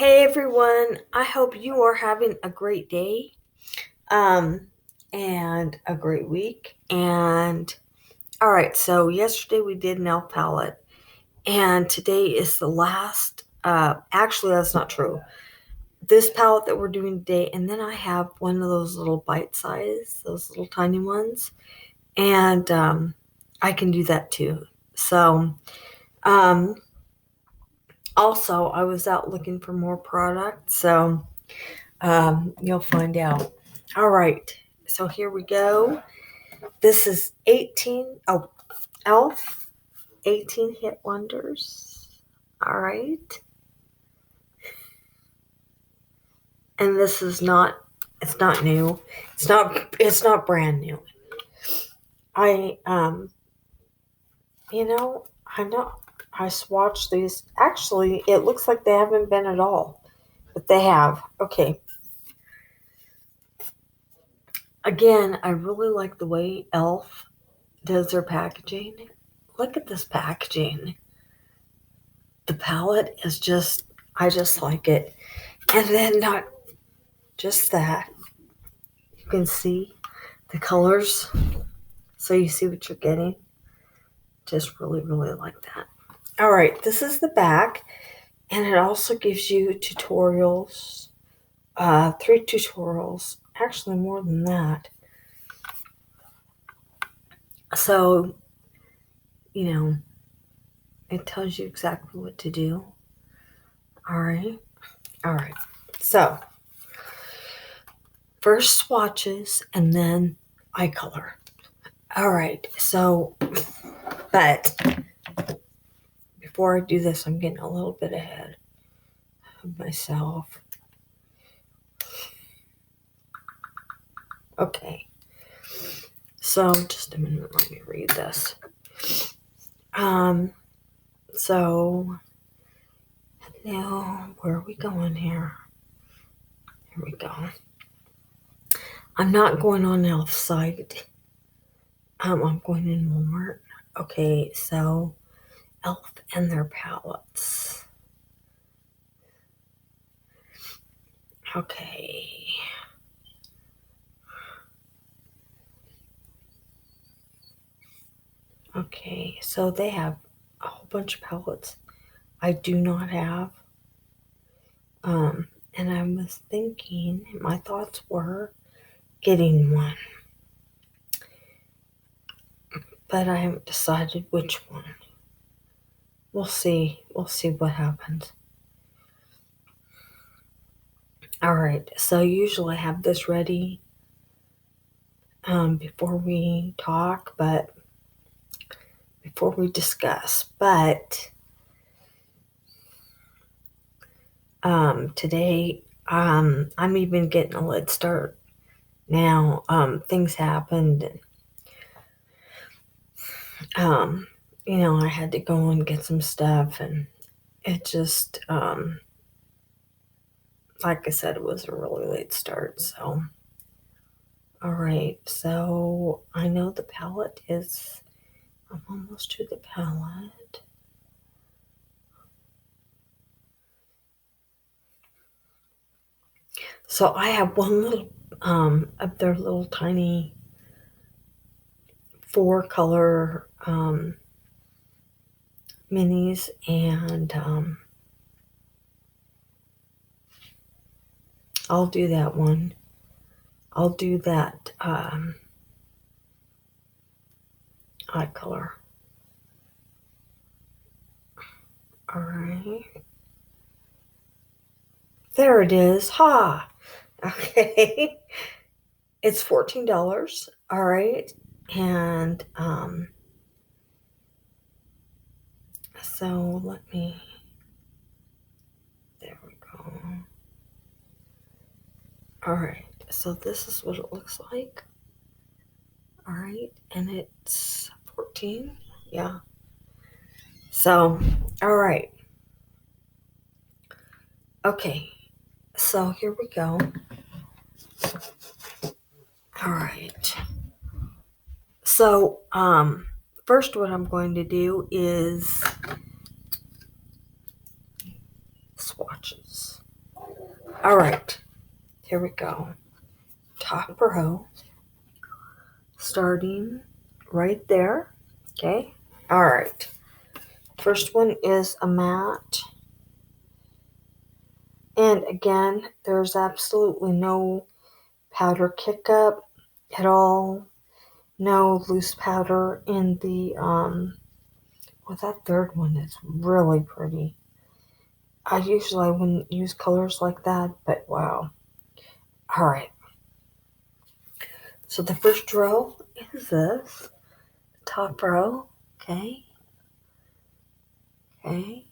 Hey everyone, I hope you are having a great day and a great week. And all right, so yesterday we did nail palette, and today is the last. Actually, that's not true. This palette that we're doing today, and then I have one of those little bite size, those little tiny ones, and I can do that too. So, um, also, I was out looking for more products, so you'll find out. All right, so here we go. This is 18. Oh, Elf 18 Hit Wonders. All right, and this is not. It's not new. It's not. It's not brand new. I You know, I know. I swatched these. Actually, it looks like they haven't been at all, but they have. Okay. Again, I really like the way Elf does their packaging. Look at this packaging. The palette is just, I just like it. And then not just that, you can see the colors, so you see what you're getting. Just really, really like that. All right, this is the back, and it also gives you tutorials, 3 tutorials, actually more than that. So, you know, it tells you exactly what to do. All right. All right. So, first swatches and then eye color. All right. So, but before I do this, I'm getting a little bit ahead of myself. Okay. So, just a minute. Let me read this. So, now, where are we going here? Here we go. I'm not going on Elf site. I'm going in Walmart. Okay, so Elf and their palettes. Okay. Okay, so they have a whole bunch of palettes I do not have. And I was thinking, my thoughts were getting one, but I haven't decided which one. We'll see. We'll see what happens. All right, so usually I have this ready before we talk, but before we discuss. But today, I'm even getting a late start now. Things happened, and I had to go and get some stuff, and it just, like I said, it was a really late start. So, all right. So I know the palette is, I'm almost to the palette. So I have one little, of their little tiny 4-color, minis, and, I'll do that one. I'll do that eye color. All right. There it is. Ha! Okay. It's $14. All right. And so let me, there we go. All right. So this is what it looks like. All right. And it's 14. Yeah. So, all right. Okay. So here we go. All right. So, first what I'm going to do is swatches. All right, here we go. Top row, starting right there. Okay. All right. First one is a matte. And again, there's absolutely no powder kick up at all. No loose powder in the well, that third one is really pretty. I usually wouldn't use colors like that, but wow. All right. So the first row is this top row. Okay. Okay.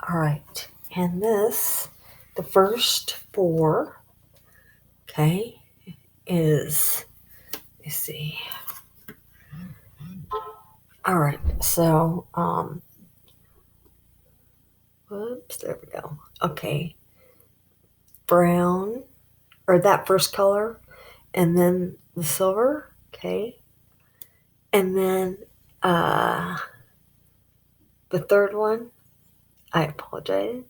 All right. And this, the first four, okay, is, let's see. All right. So, whoops, there we go. Okay. Brown, or that first color, and then the silver. Okay. And then the third one, I apologize.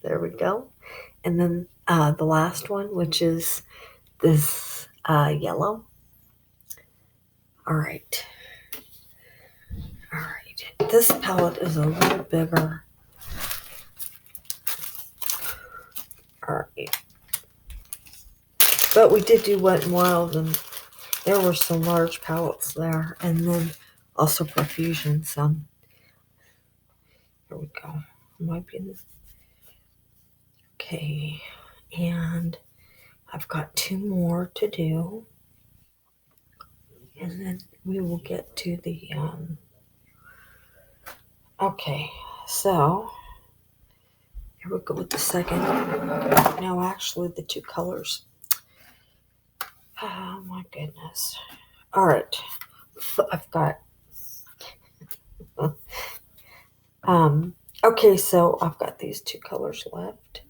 There we go. And then the last one, which is this yellow. All right. All right. This palette is a little bigger. All right. But we did do Wet n Wild, and there were some large palettes there. And then also Profusion. So here we go. Might be in this. Okay. And I've got two more to do. And then we will get to the okay, so here we go with the second. No, actually, the two colors. Oh my goodness. All right, I've got. Okay, so I've got these two colors left.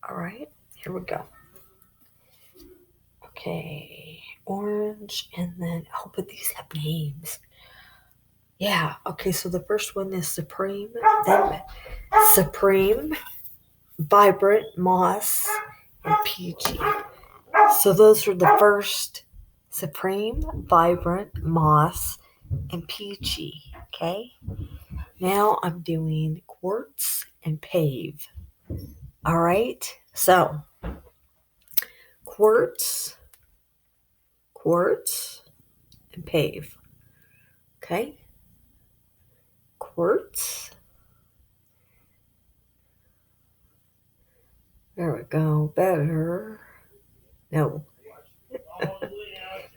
All right, here we go. Okay, orange, and then but these have names. Yeah. Okay, so the first one is Supreme, then Supreme, Vibrant, Moss, and Peachy. So those are the first: Supreme, Vibrant, Moss, and Peachy. Okay. Now I'm doing Quartz and Pave. All right. So Quartz, Quartz, and Pave. Okay. Quartz. There we go. Better. No.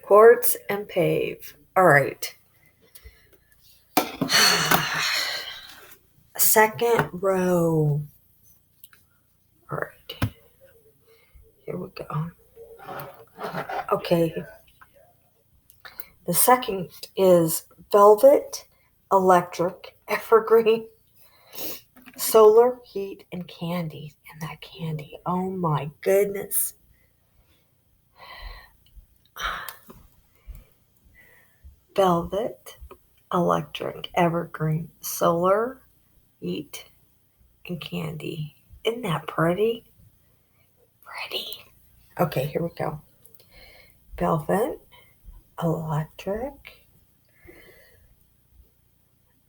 Quartz and Pave. All right. Second row. All right. Here we go. Okay. The second is Velvet, Electric, Evergreen, Solar, Heat, and Candy. And that candy, oh my goodness. Velvet, Electric, Evergreen, Solar, Heat, and Candy. Isn't that pretty? Pretty. Okay, here we go. Velvet, Electric,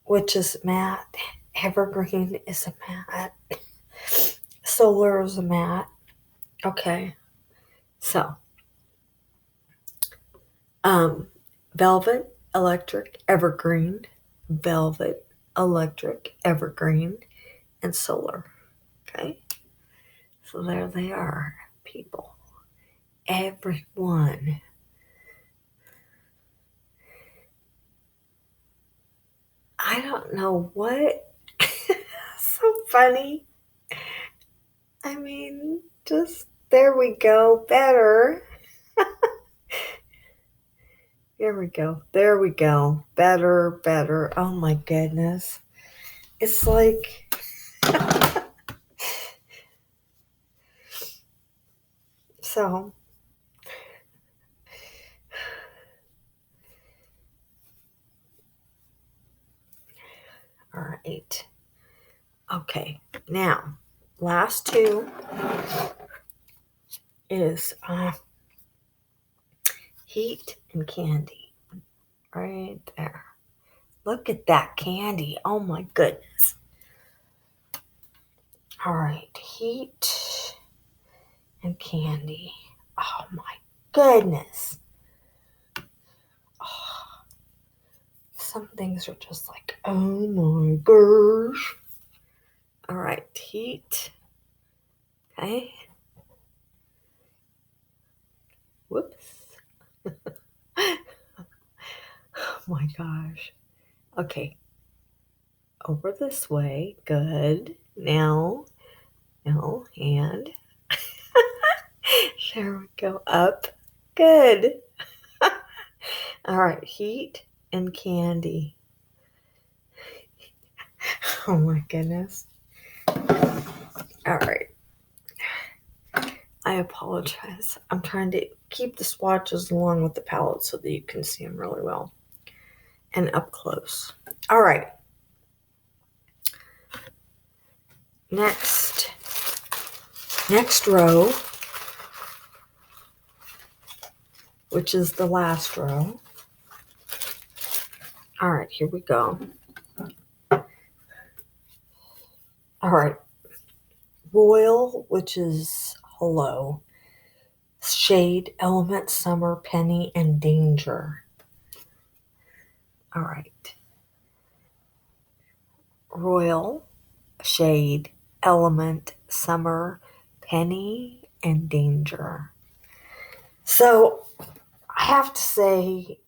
which is matte. Evergreen is a matte. Solar is a matte. Okay. So, Velvet, Electric, Evergreen, Velvet, Electric, Evergreen, and Solar. Okay. So there they are, people. Everyone. I don't know what. So funny. I mean, just there we go. Better. Here we go. There we go. Better, better. Oh my goodness. It's like. So. All right. Okay. Now, last two is heat and candy. Right there. Look at that candy. Oh my goodness. All right, heat and candy. Oh my goodness. Oh, some things are just like, oh my gosh. All right, heat. Okay. Whoops. Oh my gosh. Okay. Over this way. Good. Now, and there we go. Up. Good. All right, heat and candy. Oh my goodness. All right. I apologize. I'm trying to keep the swatches along with the palette so that you can see them really well and up close. All right. Next row, which is the last row. All right, here we go. All right. Royal, which is hello. Shade, element, summer, penny, and danger. All right. Royal, shade, element, summer, penny, and danger. So I have to say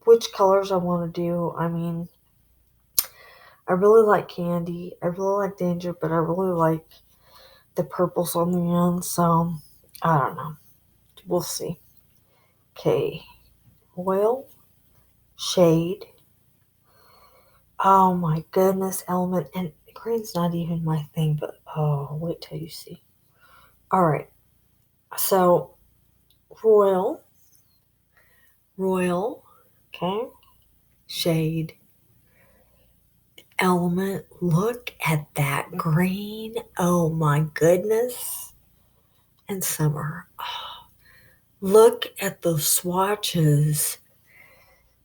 which colors I want to do. I mean, I really like candy. I really like danger, but I really like the purples on the end. So I don't know. We'll see. Okay. Oil, shade. Oh my goodness, element. And green's not even my thing, but oh, wait till you see. All right. So royal, okay. Shade, element. Look at that green. Oh my goodness. And summer. Oh, look at those swatches.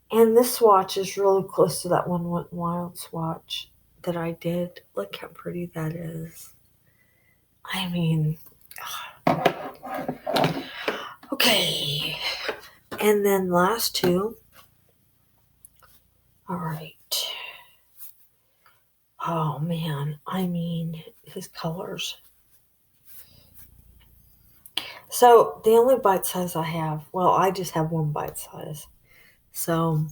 And this swatch is really close to that one Wet n Wild swatch that I did. Look how pretty that is. I mean, okay. And then last two. All right. Oh man, I mean, his colors. So the only bite size I have, well, I just have one bite size. So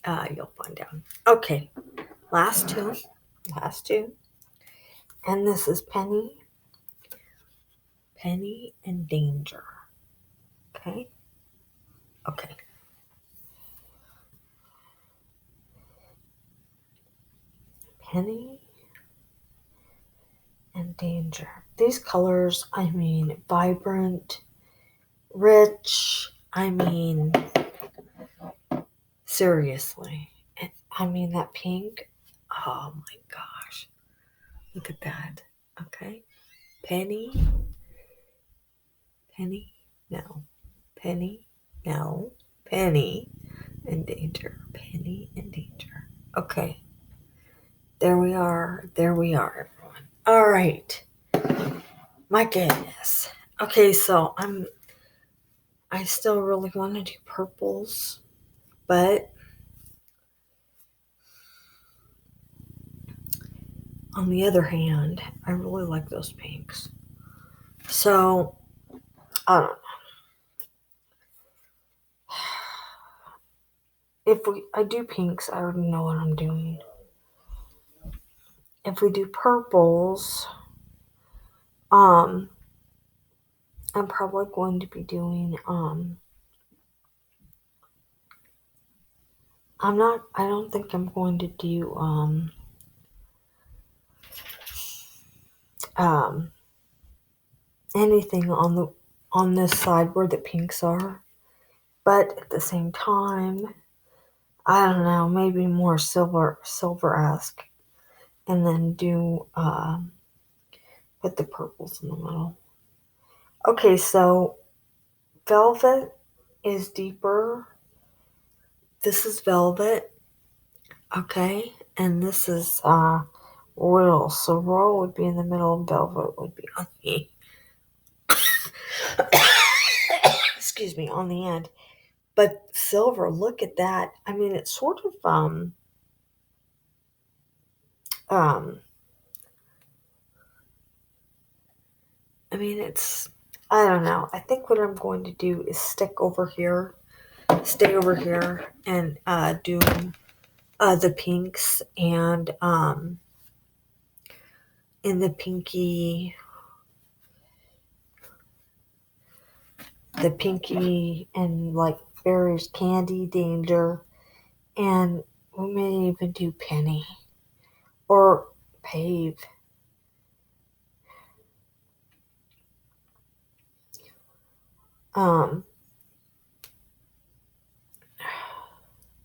you'll find out. Okay, last two. And this is penny and danger. Okay. Penny and danger. These colors, I mean, vibrant, rich. I mean, seriously. And I mean, that pink. Oh my gosh. Look at that. Okay. Penny. No. Penny. No. Penny and danger. Penny and danger. Okay. There we are, everyone. All right. My goodness. Okay, so I still really want to do purples, but on the other hand, I really like those pinks. So, I don't know. If I do pinks, I already know what I'm doing. If we do purples, I'm probably going to be doing, I don't think I'm going to do, anything on this side where the pinks are, but at the same time, I don't know, maybe more silver-esque, and then do Put the purples in the middle. Okay, so velvet is deeper. This is velvet. Okay, and this is royal. So royal would be in the middle and velvet would be on the excuse me, on the end. But silver, look at that. I mean, it's sort of um I mean, it's I don't know. I think what I'm going to do is stay over here, and do the pinks and in the pinky and like berries, candy, danger, and we may even do penny or pave. Um,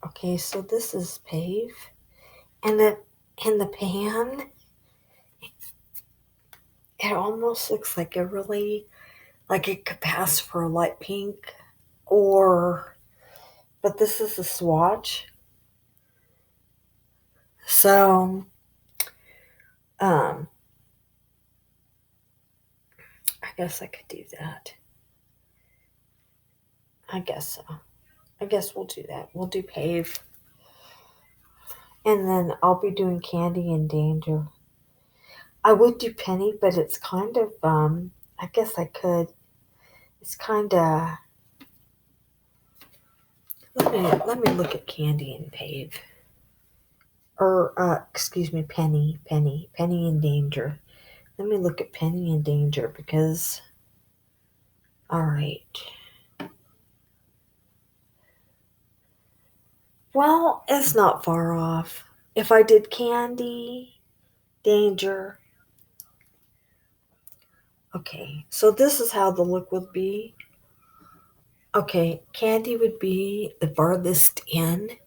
okay, so this is pave, and the pan, it almost looks like a really like it could pass for a light pink, or but this is a swatch, so um, I guess I could do that. I guess so. I guess we'll do that. We'll do pave. And then I'll be doing candy and danger. I would do penny, but it's kind of I guess I could. It's kind of let me look at candy and pave. Or excuse me, penny and danger. Let me look at penny and danger because all right. Well, it's not far off. If I did candy, danger. Okay, so this is how the look would be. Okay, candy would be the farthest in.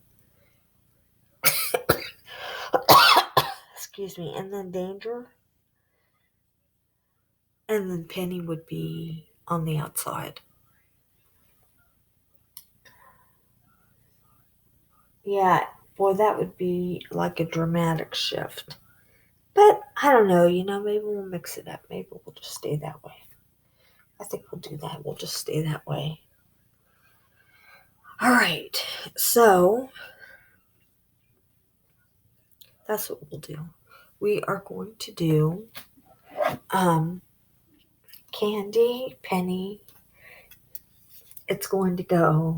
Excuse me, and then danger. And then penny would be on the outside. Yeah, boy, that would be like a dramatic shift. But I don't know, maybe we'll mix it up. Maybe we'll just stay that way. I think we'll do that. We'll just stay that way. All right, so that's what we'll do. We are going to do um, candy, penny. It's going to go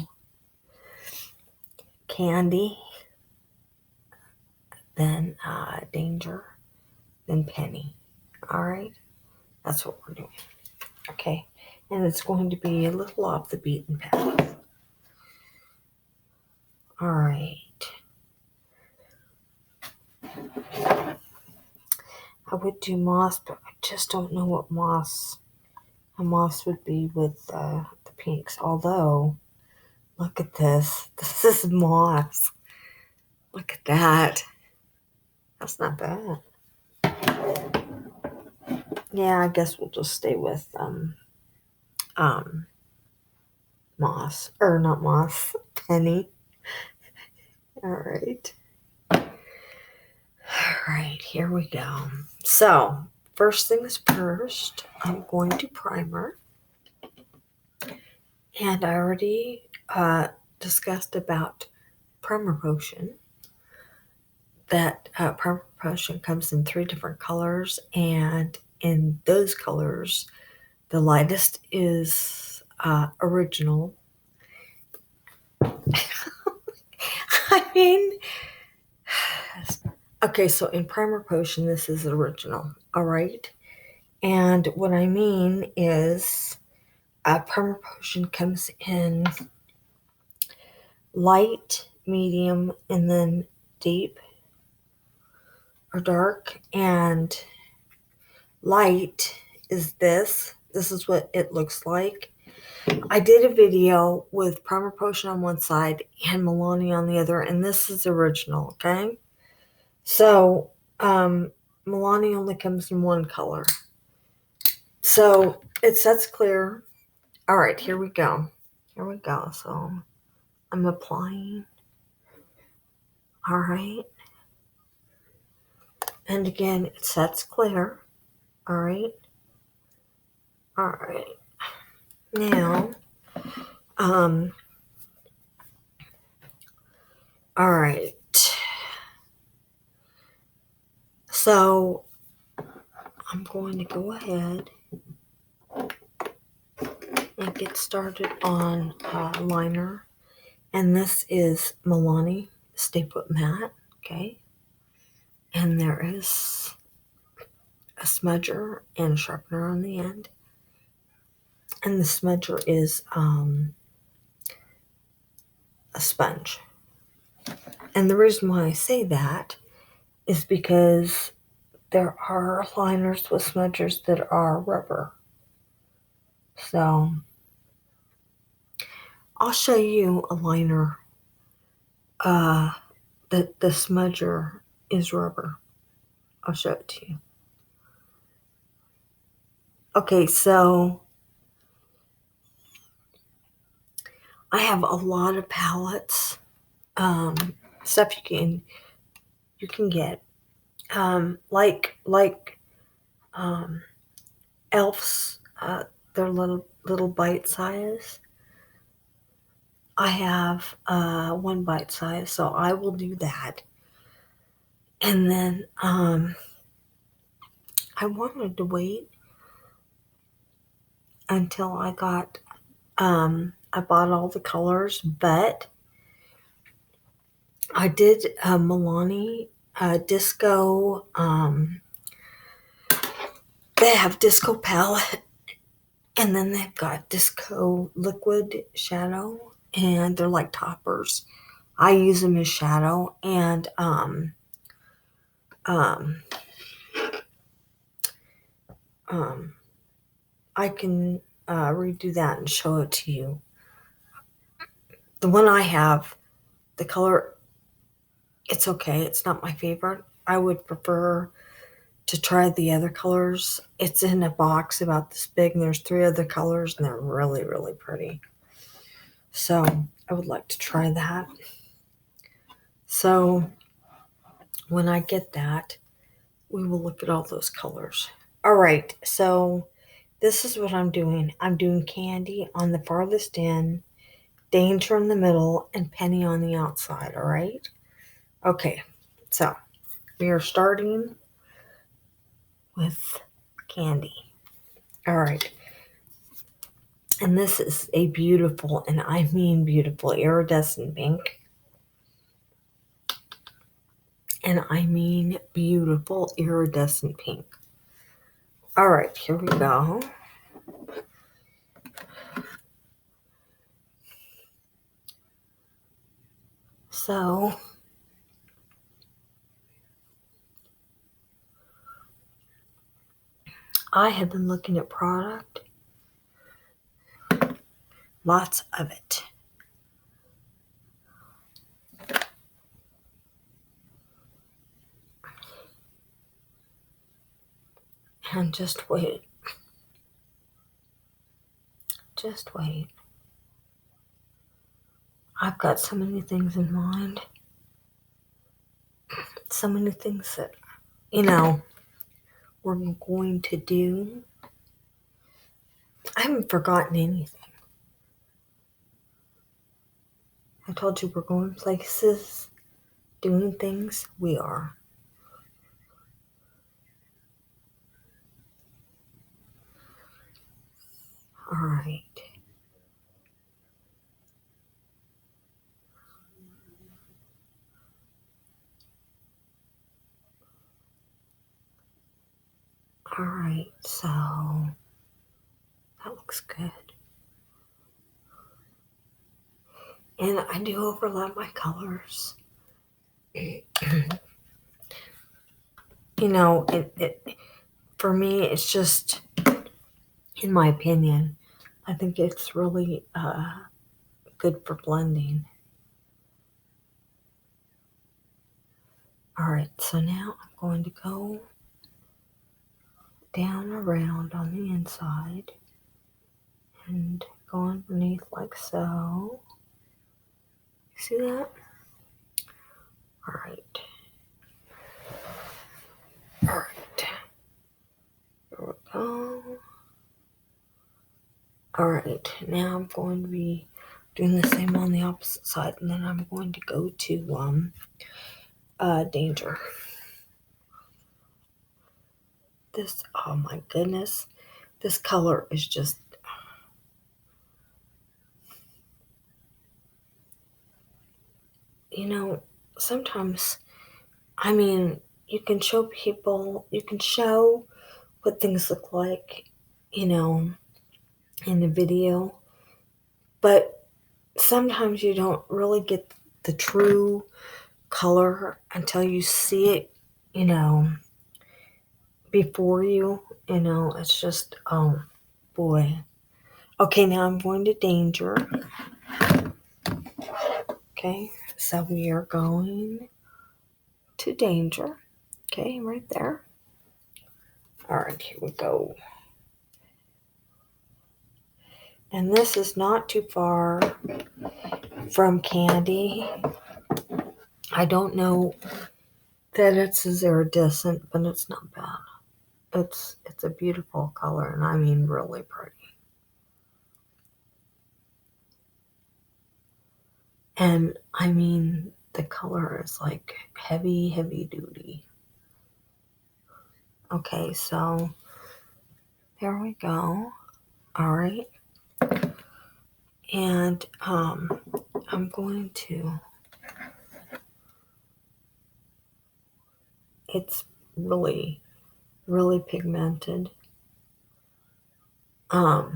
candy, then danger, then penny. All right, that's what we're doing. Okay, and it's going to be a little off the beaten path. All right. I would do moss, but I just don't know what moss. A moss would be with the pinks. Although, look at this. This is moss. Look at that. That's not bad. Yeah, I guess we'll just stay with moss or not moss. Penny. All right. All right, here we go. So, first things first, I'm going to primer. And I already discussed about primer potion. That primer potion comes in 3 different colors, and in those colors, the lightest is original. I mean, okay, so in primer potion, this is original, all right? And what I mean is primer potion comes in light, medium, and then deep or dark. And light is this. This is what it looks like. I did a video with primer potion on one side and Milani on the other, and this is original, okay? So, Milani only comes in one color. So it sets clear. All right, here we go. Here we go. So I'm applying. All right. And again, it sets clear. All right. All right. Now, all right. So I'm going to go ahead and get started on liner. And this is Milani Stay Put Matte. Okay. And there is a smudger and a sharpener on the end. And the smudger is a sponge. And the reason why I say that is because there are liners with smudgers that are rubber. So I'll show you a liner that the smudger is rubber. I'll show it to you. Okay, so I have a lot of palettes, stuff you can get, like Elf's, their little bite size. I have one bite size, so I will do that. And then I wanted to wait until I got I bought all the colors, but I did Milani Disco. They have Disco Palette, and then they've got Disco Liquid Shadow, and they're like toppers. I use them as shadow, and I can redo that and show it to you. The one I have, the color, it's okay. It's not my favorite. I would prefer to try the other colors. It's in a box about this big, and there's 3 other colors, and they're really, really pretty. So I would like to try that. So when I get that, we will look at all those colors. All right, so this is what I'm doing. I'm doing Candy on the farthest end, Danger in the middle, and Penny on the outside, all right? Okay, so we are starting with Candy. All right. And this is a beautiful, and I mean beautiful, iridescent pink. And I mean beautiful, iridescent pink. All right, here we go. So I have been looking at product, lots of it. And just wait. Just wait. I've got so many things in mind. So many things that, we're going to do. I haven't forgotten anything. I told you we're going places, doing things. We are. All right. All right, so that looks good. And I do overlap my colors. For me, it's just, in my opinion, I think it's really good for blending. All right, so now I'm going to go down around on the inside and go underneath like so. See that? Alright. Alright. There we go. Alright, now I'm going to be doing the same on the opposite side, and then I'm going to go to Danger. This, oh my goodness, this color is just, sometimes, you can show people, you can show what things look like, in a video, but sometimes you don't really get the true color until you see it, before you, it's just, oh boy. Okay, now I'm going to Danger. Okay, so we are going to Danger. Okay, right there. All right, here we go. And this is not too far from Candy. I don't know that it's as iridescent, but it's not bad. It's a beautiful color, and I mean really pretty. And I mean the color is like heavy, heavy duty. Okay, so there we go. All right. And I'm going to, it's really, really pigmented. I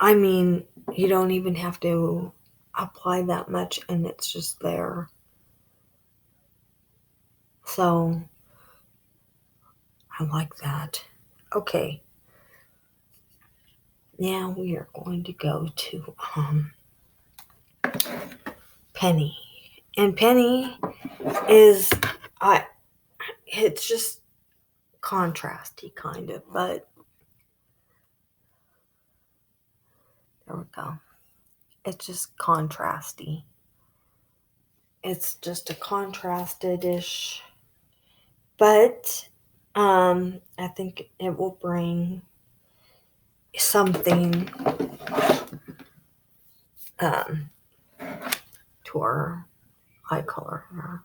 mean, you don't even have to apply that much, and it's just there. So I like that. Okay. Now we are going to go to Penny. And Penny is it's just contrasty kind of, but there we go. It's just contrasty. It's just a contrasted-ish, but I think it will bring something to our eye color here.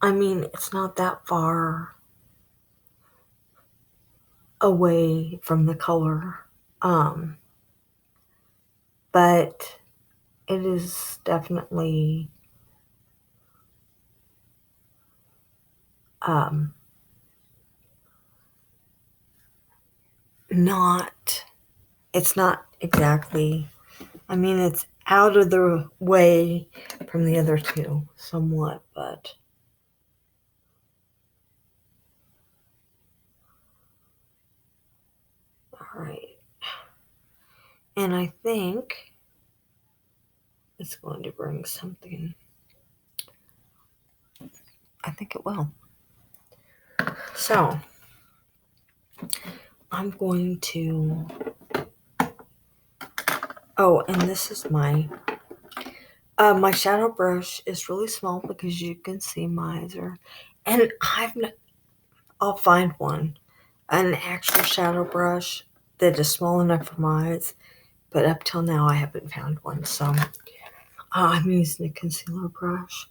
I mean, it's not that far away from the color, but it is definitely it's not exactly, I mean, it's out of the way from the other two somewhat, but all right. And I think it's going to bring something. I think it will. So I'm going to, and this is my shadow brush is really small because you can see my eyes are, and I'll find one, an actual shadow brush that is small enough for my eyes, but up till now I haven't found one, so I'm using a concealer brush.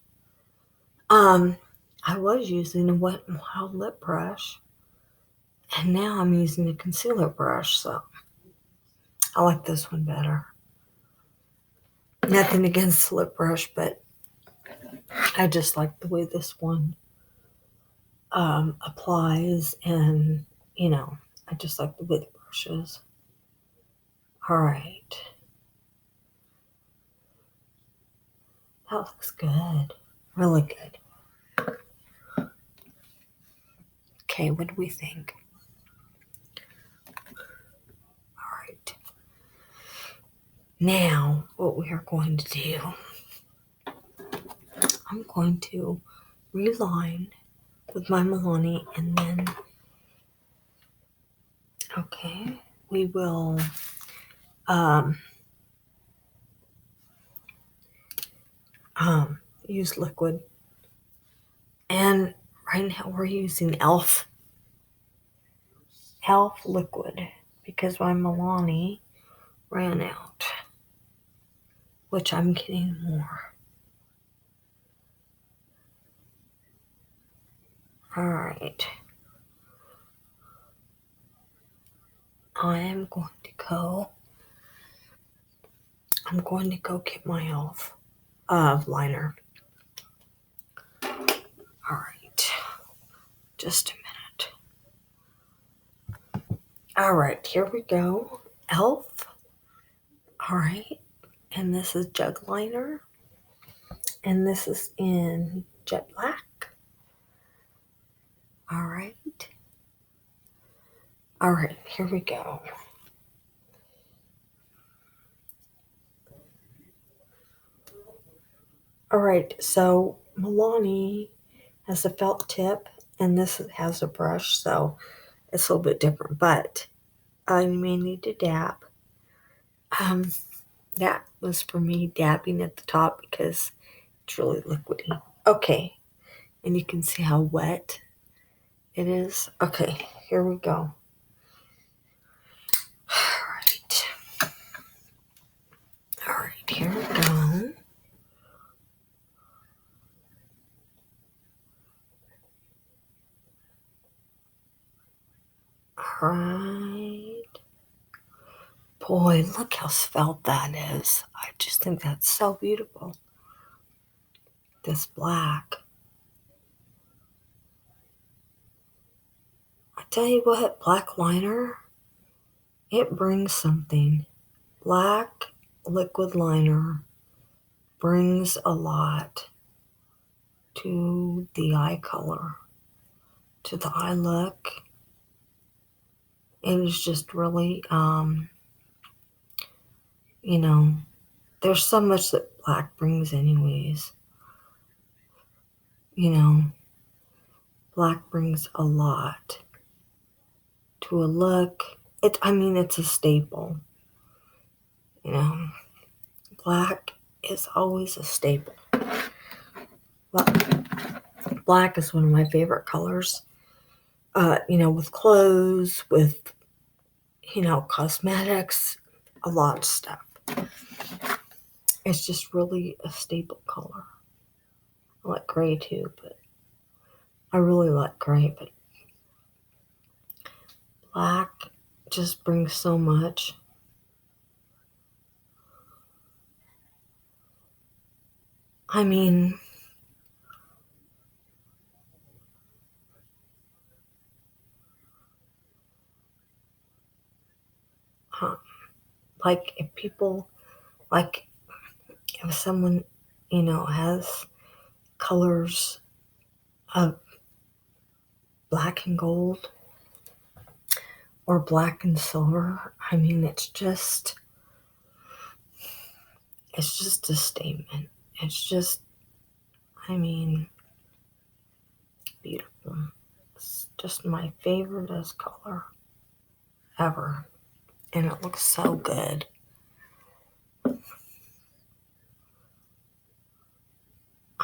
I was using a Wet n Wild lip brush, and now I'm using a concealer brush, so I like this one better. Nothing against the lip brush, but I just like the way this one applies, and I just like the way the brush is. All right. That looks good. Really good. Okay, what do we think? All right. Now, what we are going to do, I'm going to reline with my Milani, and then, okay, we will use liquid. And right now we're using e.l.f. liquid because my Milani ran out, which I'm getting more. All right. I am going to go. I'm going to go get my e.l.f. Liner. All right. Just a minute. All right, here we go. e.l.f. All right. And this is Jug Liner. And this is in Jet Black. All right. All right, here we go. All right, so Milani has a felt tip, and this has a brush, so it's a little bit different, but you may need to dab. That was for me dabbing at the top because it's really liquidy. Okay, and you can see how wet it is. Okay, here we go. All right, here we go. All right. Boy, look how svelte that is. I just think that's so beautiful. This black. I tell you what, black liner, it brings something. Black liquid liner brings a lot to the eye color, to the eye look. It is just really, there's so much that black brings anyways. Black brings a lot to a look. It's a staple. Black is always a staple. Black is one of my favorite colors. With clothes, with, cosmetics, a lot of stuff. It's just really a staple color. I like gray too, but I really like gray, but black just brings so much. Like if people, like if someone, has colors of black and gold or black and silver, it's just a statement. It's just, beautiful. It's just my favoriteest color ever. And it looks so good.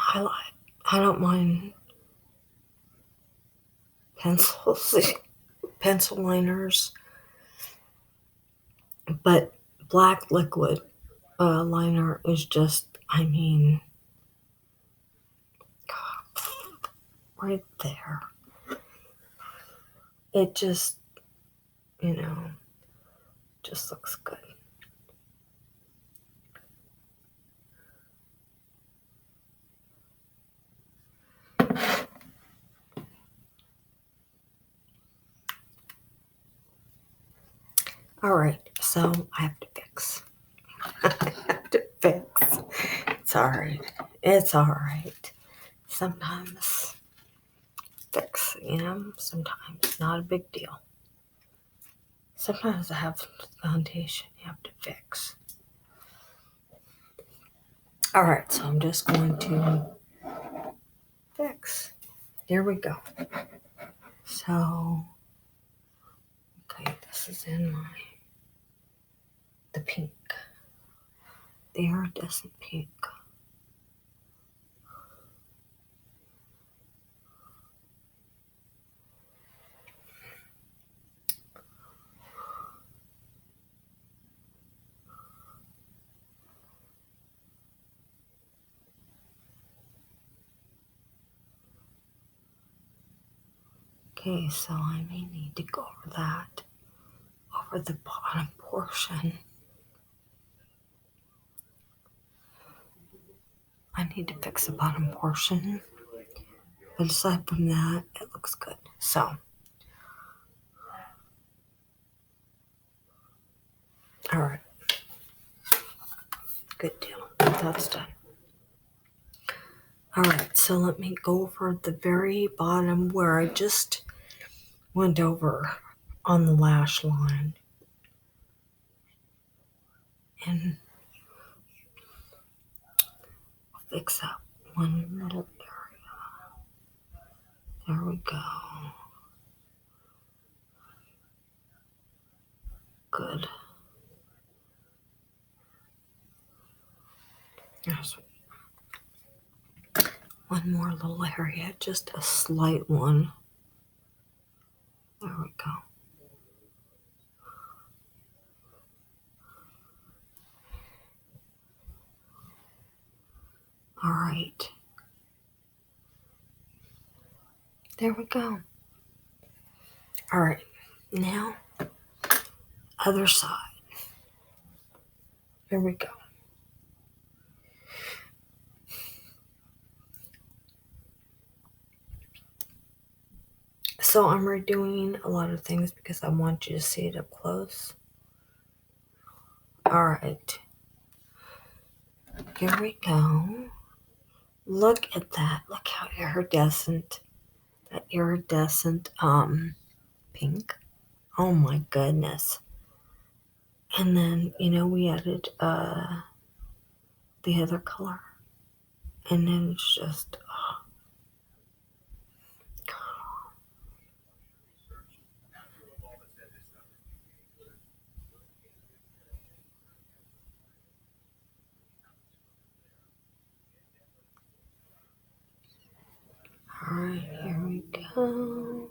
I don't mind pencil liners, but black liquid liner is just, right there. It just, just looks good. All right, so I have to fix. I have to fix. It's all right. It's all right. Sometimes fix, sometimes not a big deal. Sometimes I have foundation you have to fix. All right, so I'm just going to There we go. So, okay, this is in the pink. The iridescent pink. Okay, so I may need to go over that, over the bottom portion. I need to fix the bottom portion, but aside from that, it looks good. So, all right, good deal. That's done. All right, so let me go over the very bottom where I just went over on the lash line and fix up one little area. There we go. Good. There's one more little area, just a slight one. There we go. All right. There we go. All right. Now, other side. There we go. So I'm redoing a lot of things because I want you to see it up close. All right. Here we go. Look at that. Look how iridescent. That iridescent pink. Oh my goodness. And then, we added the other color. And then it's just all right, here we go.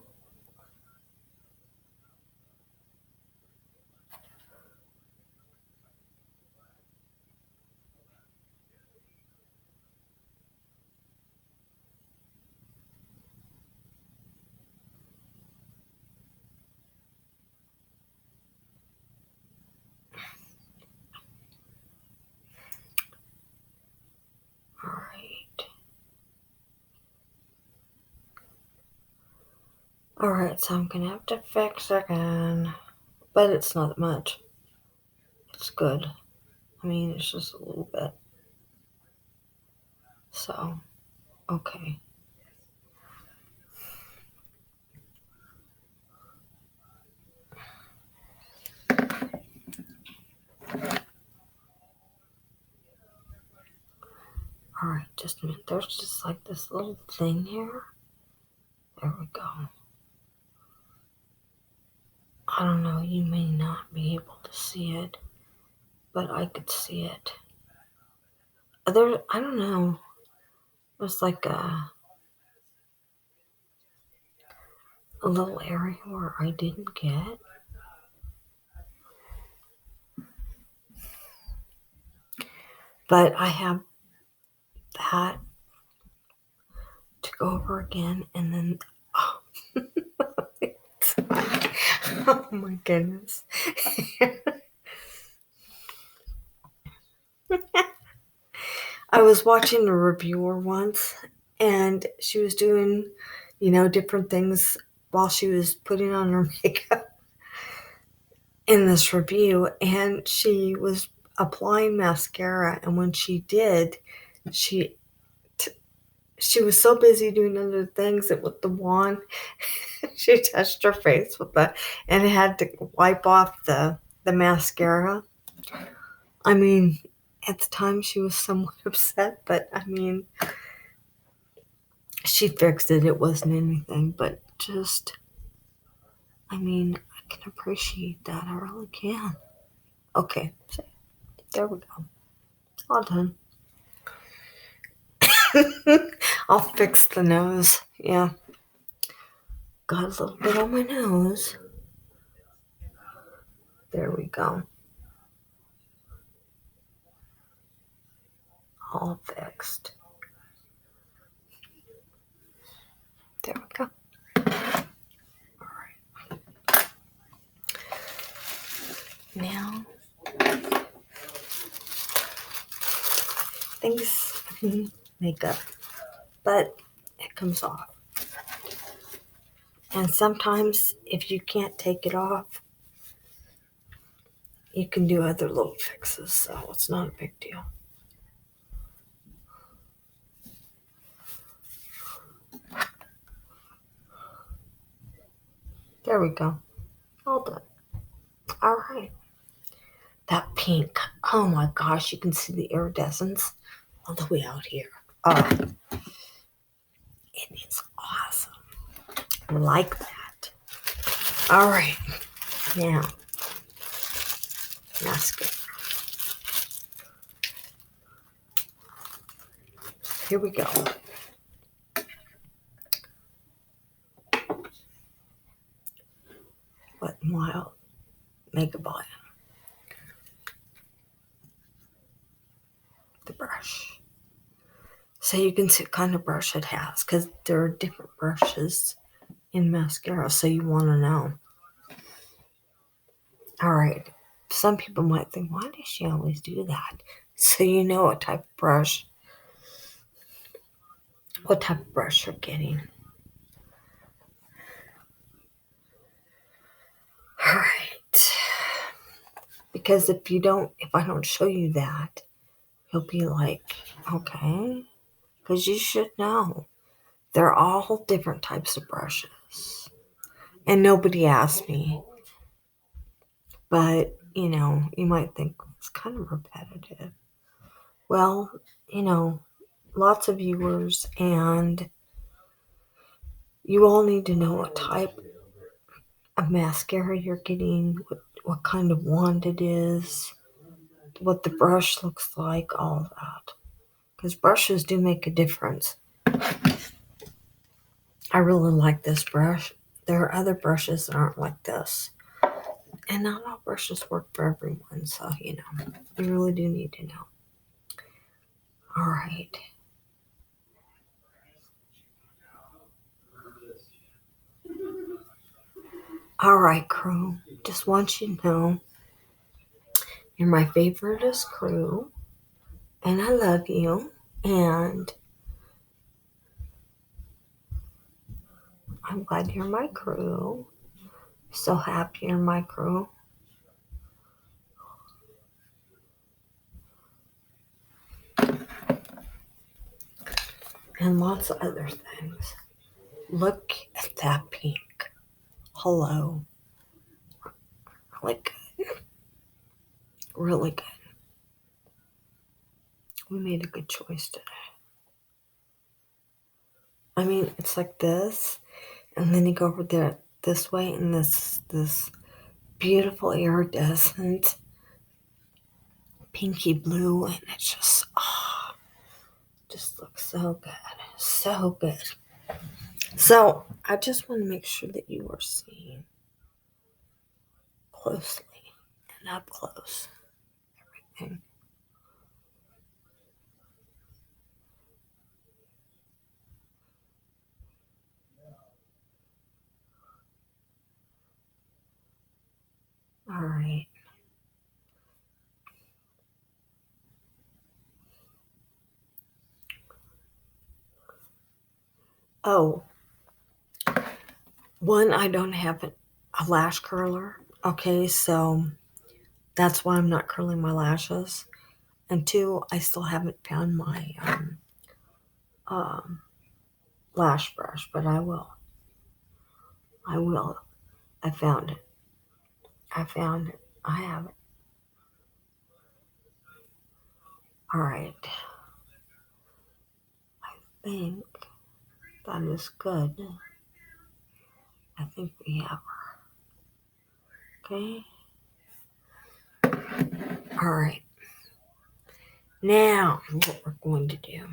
All right. All right, so I'm gonna have to fix again, but it's not much. It's good. I mean, it's just a little bit. So, okay. All right, just a minute. There's just like this little thing here. There we go. I don't know, you may not be able to see it, but I could see it. I don't know. There's like a little area where I didn't get. But I have that to go over again, and then, oh, oh my goodness. I was watching a reviewer once, and she was doing, different things while she was putting on her makeup in this review, and she was applying mascara, and when she did, she was so busy doing other things that with the wand, she touched her face with the, and had to wipe off the mascara. I mean, at the time she was somewhat upset, but I mean, She fixed it. It wasn't anything, but just, I mean, I can appreciate that. I really can. Okay, so there we go. All done. I'll fix the nose. Yeah. Got a little bit on my nose. There we go. All fixed. There we go. All right. Now, things, makeup, but it comes off. And sometimes, if you can't take it off, you can do other little fixes, so it's not a big deal. There we go. All done. All right. That pink. Oh my gosh, you can see the iridescence all the way out here. Oh, it is awesome. I like that. All right. Now, mascara. Here we go. Wet n Wild Makeup Volume. The brush. So you can see what kind of brush it has, because there are different brushes in mascara, so you want to know. All right. Some people might think, why does she always do that? So you know what type of brush you're getting. All right. Because if I don't show you that, you'll be like, okay. Because you should know. They're all different types of brushes. And nobody asked me. But, you might think it's kind of repetitive. Well, lots of viewers, and you all need to know what type of mascara you're getting, what kind of wand it is, what the brush looks like, all of that. Because brushes do make a difference. I really like this brush. There are other brushes that aren't like this. And not all brushes work for everyone, so, you really do need to know. All right. All right, crew. Just want you to know you're my favoriteest crew, and I love you, and I'm glad you're my crew. So happy you're my crew. And lots of other things. Look at that pink. Hello. Really good. Really good. We made a good choice today. I mean, it's like this, and then you go over there this way, and this beautiful iridescent pinky blue, and it's just looks so good. So good. So I just want to make sure that you are seeing closely and up close everything. All right. Oh, one, I don't have a lash curler. Okay, so that's why I'm not curling my lashes. And two, I still haven't found my um, lash brush, but I will. I will. I found it. I found it. I have it. All right. I think That is good. I think we have her. Okay. All right. Now, what we're going to do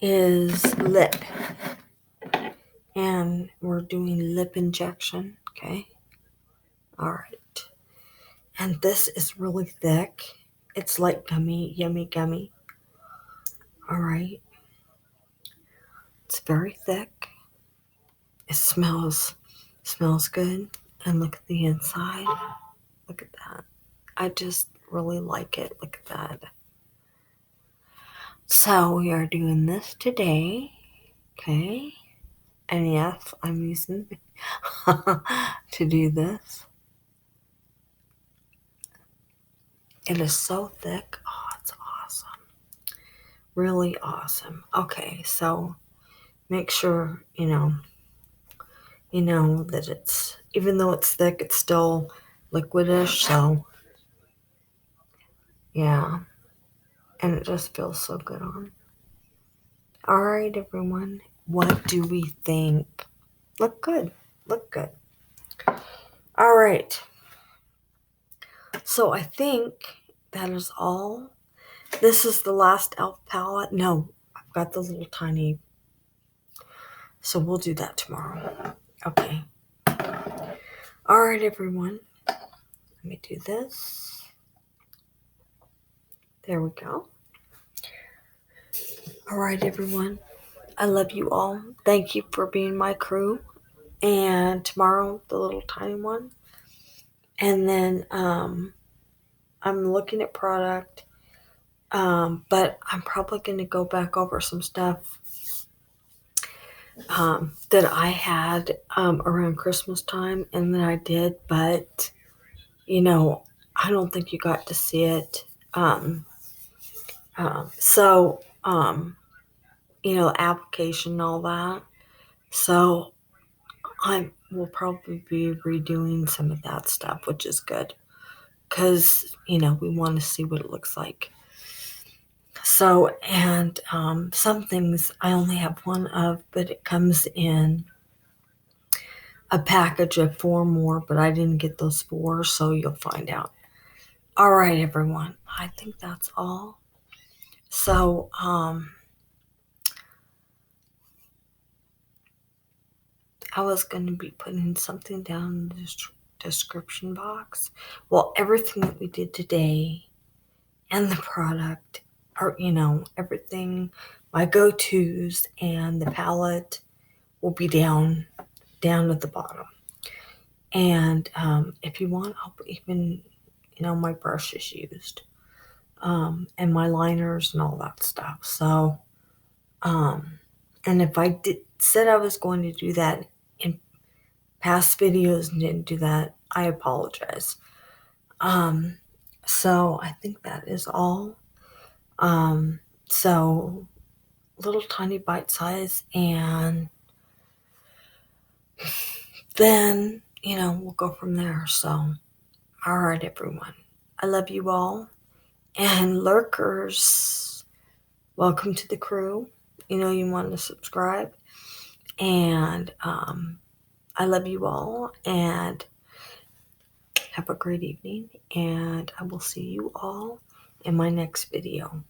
is lip. And we're doing lip injection. Okay. All right. And this is really thick. It's like gummy, yummy gummy. All right. It's very thick. It smells good. And look at the inside. Look at that. I just really like it. Look at that. So we are doing this today. Okay. And yes, I'm using to do this. It is so thick. Oh, it's awesome. Really awesome. Okay, so make sure you know that it's, even though it's thick, it's still liquidish. So yeah, and it just feels so good on. All right, everyone. What do we think? Look good. Look good. All right. So I think that is all. This is the last e.l.f. palette. No, I've got the little tiny. So we'll do that tomorrow. Okay. All right, everyone. Let me do this. There we go. All right, everyone. I love you all. Thank you for being my crew. And tomorrow, the little tiny one. And then I'm looking at product. But I'm probably going to go back over some stuff that I had around Christmas time and that I did. But, I don't think you got to see it. Application and all that. So I will probably be redoing some of that stuff, which is good because, we want to see what it looks like. So, and some things I only have one of, but it comes in a package of 4 more, but I didn't get those 4, so you'll find out. All right, everyone. I think that's all. So, I was going to be putting something down in the description box. Well, everything that we did today and the product are, everything, my go-tos and the palette will be down at the bottom. And if you want, I'll even, my brushes used and my liners and all that stuff. So, and if I said I was going to do that in past videos and didn't do that, I apologize. So I think that is all. So little tiny bite size, and then, we'll go from there. So, all right, everyone. I love you all. And lurkers, welcome to the crew. You want to subscribe. And I love you all. And have a great evening. And I will see you all in my next video.